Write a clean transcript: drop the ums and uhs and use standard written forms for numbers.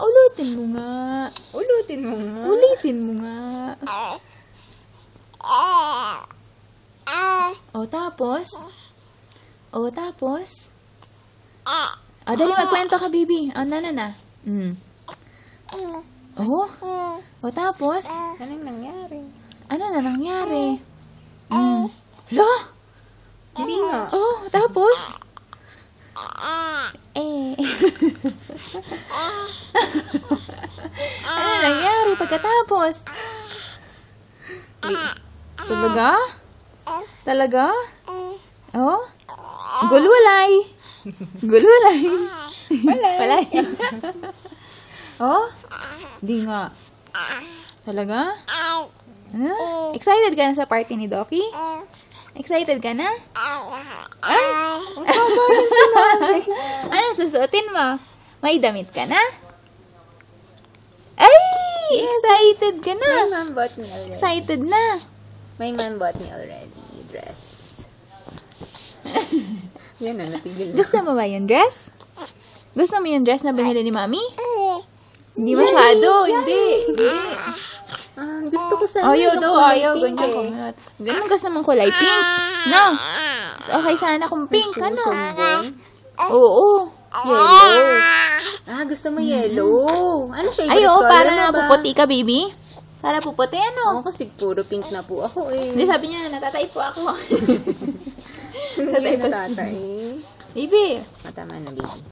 Ulutin mo nga. Ulutin mo nga. Ulitin mo nga. O, tapos? O, tapos? O, dali magkwento ka, baby. O, na. O? O, tapos? Anong nangyari? Ano na nangyari? Hala? Hindi nga. O, tapos? Ano nangyari pagkatapos? Talaga? Talaga? Oh? Gulwalay. Gulwalay. Walay. Oh? Di nga. Talaga? Excited ka na sa party ni Doki? Excited ka na? Ay! Ano susuotin mo? May damit ka na? Ay! Excited ka na? My mom bought me already. Excited na. My mom bought me already dress. Yan na, natigil na. Gusto mo ba yung dress? Gusto mo yung dress na binili ni Mami? Hindi masyado. Hindi. Gusto ko sana Ayaw yung daw. kulay Ayaw. pink Ganyan kumunot. Ganun gusto mong kulay pink. No. Okay sana kung pink. Ano? Oo. Yellow. Gusto mo yellow. Ano favorite Ay, oo. color Para mo na ba? puputi ka, baby. Para puputi, ano? Oo, kasi puro pink na po ako eh. Hindi, sabi niya, natatay po ako. Hindi Natatay po. natata eh. Baby. Matama na, baby.